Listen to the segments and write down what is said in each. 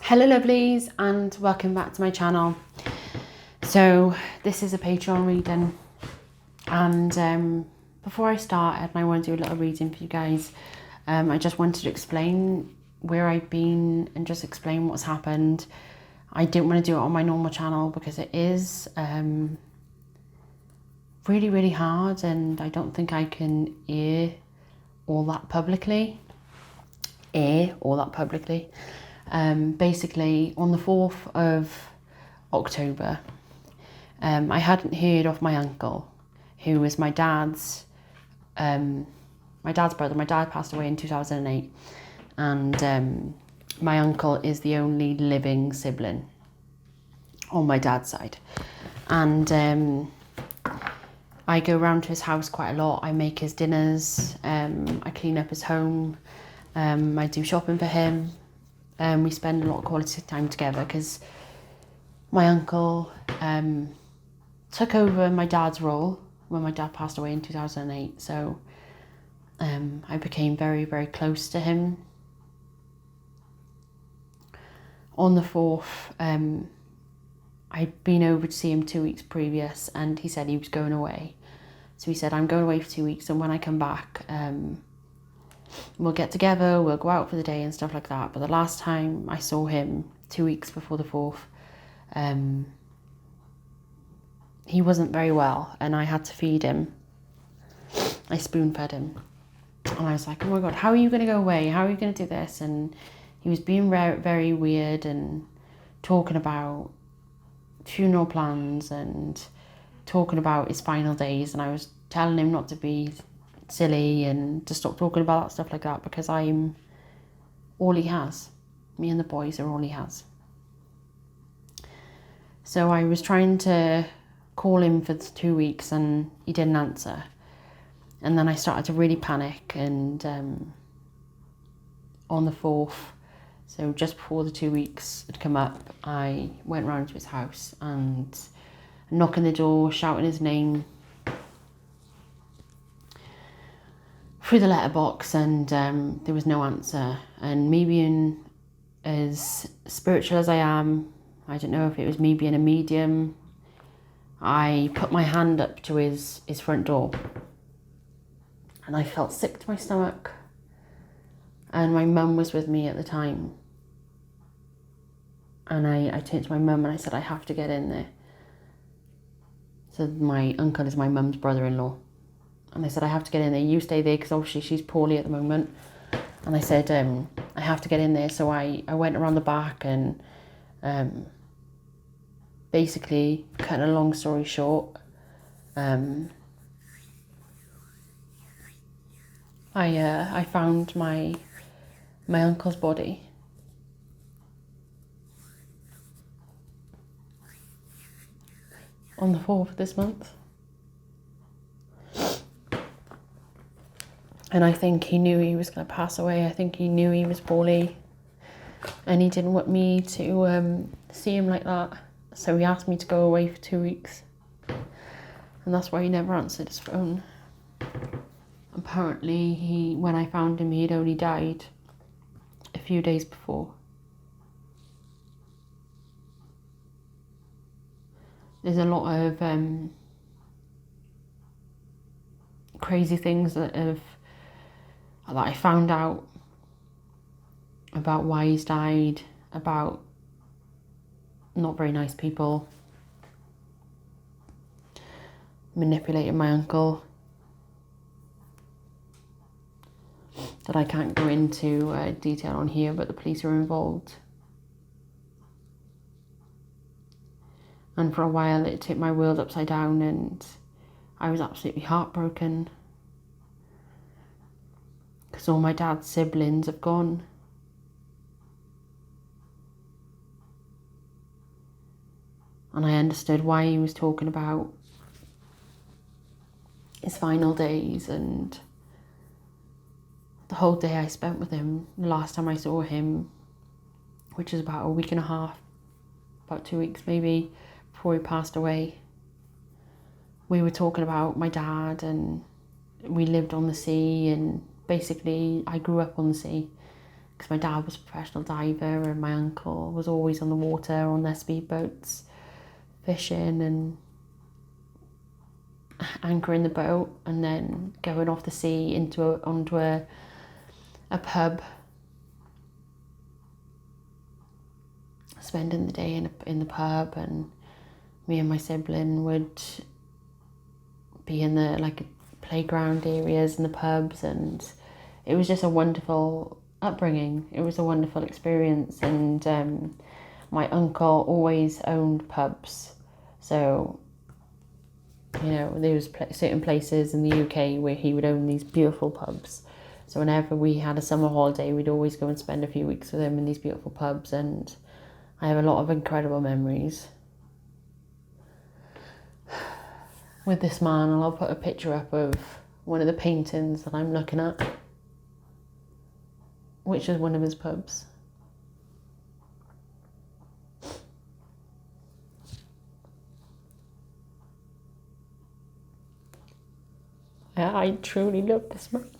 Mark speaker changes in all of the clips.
Speaker 1: Hello lovelies and welcome back to my channel. So this is a Patreon reading, and before I start I want to do a little reading for you guys. I just wanted to explain where I've been and just explain what's happened. I didn't want to do it on my normal channel because it is really hard, and I don't think I can air all that publicly. Basically on the 4th of October, I hadn't heard of my uncle, who was my dad's brother. My dad passed away in 2008, and my uncle is the only living sibling on my dad's side. And I go round to his house quite a lot. I make his dinners, I clean up his home, I do shopping for him. We spend a lot of quality time together because my uncle took over my dad's role when my dad passed away in 2008. So I became very close to him. On the 4th, I'd been over to see him 2 weeks previous, and he said he was going away. So he said, I'm going away for 2 weeks, and when I come back, we'll get together, we'll go out for the day and stuff like that. But the last time I saw him, 2 weeks before the 4th, he wasn't very well, and I had to feed him. I spoon fed him, and I was like, oh my God, how are you going to go away? How are you going to do this? And he was being very weird and talking about funeral plans and talking about his final days. And I was telling him not to be silly and to stop talking about stuff like that, because I'm all he has. Me and the boys are all he has. So I was trying to call him for 2 weeks and he didn't answer. And then I started to really panic, and on the 4th, so just before the 2 weeks had come up, I went round to his house and knocking the door, shouting his name through the letterbox, and there was no answer. And me being as spiritual as I am, I don't know if it was me being a medium, I put my hand up to his front door, and I felt sick to my stomach. And my mum was with me at the time, and I turned to my mum and I said, I have to get in there. So my uncle is my mum's brother-in-law. And I said, I have to get in there. You stay there, because obviously she's poorly at the moment. And I said, I have to get in there. So I went around the back, and basically, cutting a long story short, I found my uncle's body. On the 4th of this month. And I think he knew he was going to pass away. I think he knew he was poorly, and he didn't want me to see him like that. So he asked me to go away for 2 weeks, and that's why he never answered his phone. Apparently, when I found him, he'd only died a few days before. There's a lot of crazy things that I found out about why he's died, about not very nice people manipulating my uncle, that I can't go into detail on here, but the police are involved. And for a while it took my world upside down, and I was absolutely heartbroken, because all my dad's siblings have gone. And I understood why he was talking about his final days, and the whole day I spent with him, the last time I saw him, which was about a week and a half, about 2 weeks maybe, before he passed away. We were talking about my dad, and we lived on the sea, and basically I grew up on the sea. because my dad was a professional diver and my uncle was always on the water on their speedboats, fishing and anchoring the boat and then going off the sea onto a pub, spending the day in the pub, and me and my sibling would be in the playground areas in the pubs, and it was just a wonderful upbringing. It was a wonderful experience, and my uncle always owned pubs, so there was certain places in the UK where he would own these beautiful pubs. So whenever we had a summer holiday, we'd always go and spend a few weeks with him in these beautiful pubs, and I have a lot of incredible memories with this man. And I'll put a picture up of one of the paintings that I'm looking at, which is one of his pubs. I truly love this man.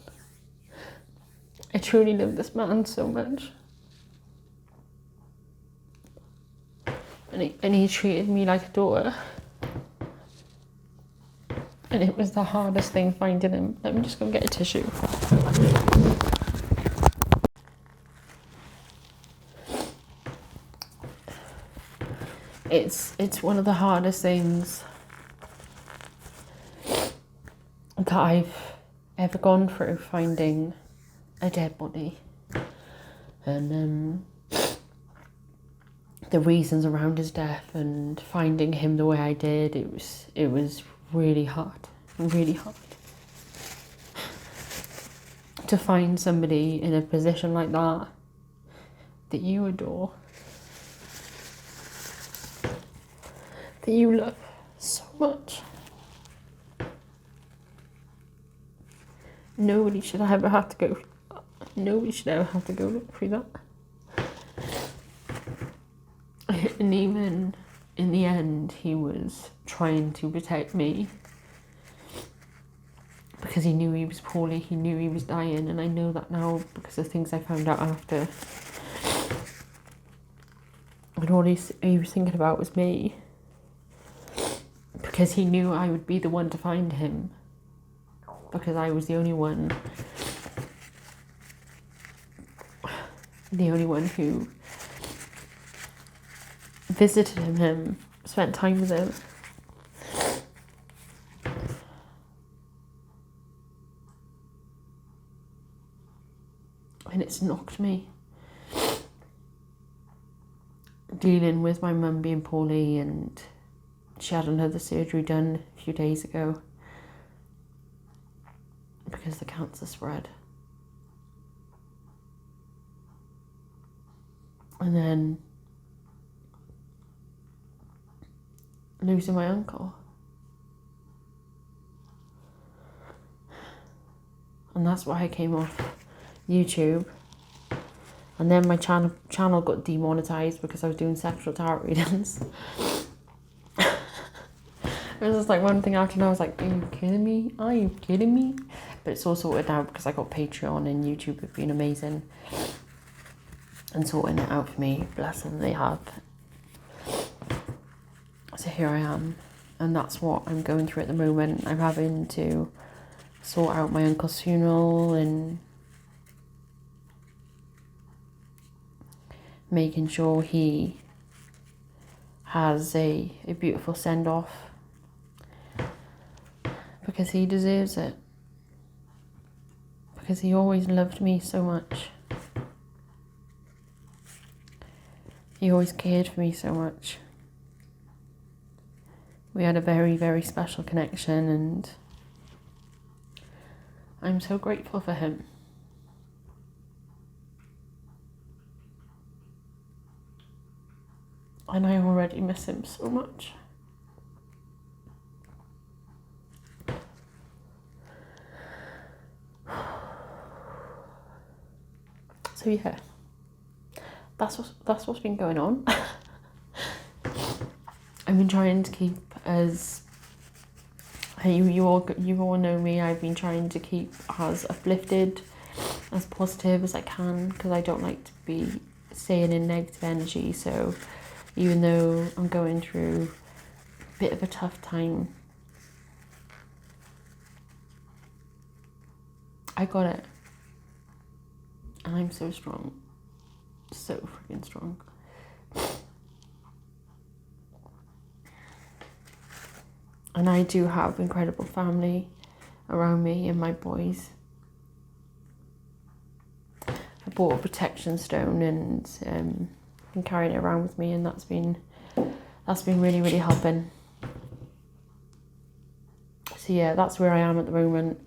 Speaker 1: I truly love this man so much. And he treated me like a daughter. And it was the hardest thing finding him. Let me just go and get a tissue. It's one of the hardest things that I've ever gone through, finding a dead body. And the reasons around his death and finding him the way I did, it was really hard, really hard. To find somebody in a position like that you adore, that you love so much. Nobody should ever have to go. Nobody should ever have to go through that. And even in the end, he was trying to protect me because he knew he was poorly. He knew he was dying, and I know that now because of things I found out after. And all he was thinking about was me, because he knew I would be the one to find him, because I was the only one who visited him, spent time with him. And it's knocked me. Dealing with my mum being poorly, and she had another surgery done a few days ago because the cancer spread. And then losing my uncle. And that's why I came off YouTube. And then my channel got demonetized because I was doing sexual tarot readings. It was just like one thing after another. I was like, are you kidding me? Are you kidding me? But it's all sorted out because I got Patreon, and YouTube have been amazing and sorting it out for me. Bless them, they have. So here I am, and that's what I'm going through at the moment. I'm having to sort out my uncle's funeral and making sure he has a beautiful send-off, because he deserves it, because he always loved me so much. He always cared for me so much. We had a very, very special connection, and I'm so grateful for him. And I already miss him so much. So yeah, that's what's been going on. I've been trying to keep as you all know me. I've been trying to keep as uplifted as positive as I can, because I don't like to be staying in negative energy. So even though I'm going through a bit of a tough time, I got it. And I'm so strong. So freaking strong. And I do have incredible family around me and my boys. I bought a protection stone and been carrying it around with me, and that's been really, really helping. So yeah, that's where I am at the moment,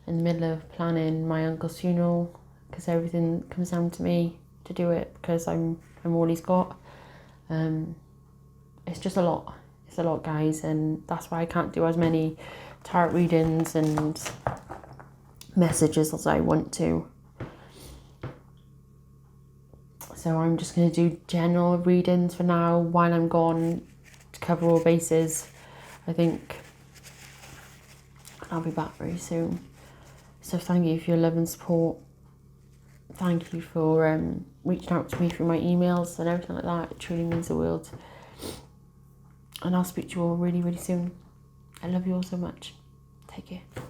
Speaker 1: in the middle of planning my uncle's funeral, because everything comes down to me to do it, because I'm all he's got. It's just a lot. It's a lot, guys, and that's why I can't do as many tarot readings and messages as I want to. So I'm just going to do general readings for now while I'm gone, to cover all bases. I think I'll be back very soon. So thank you for your love and support. Thank you for reaching out to me through my emails and everything like that. It truly means the world. And I'll speak to you all really, really soon. I love you all so much. Take care.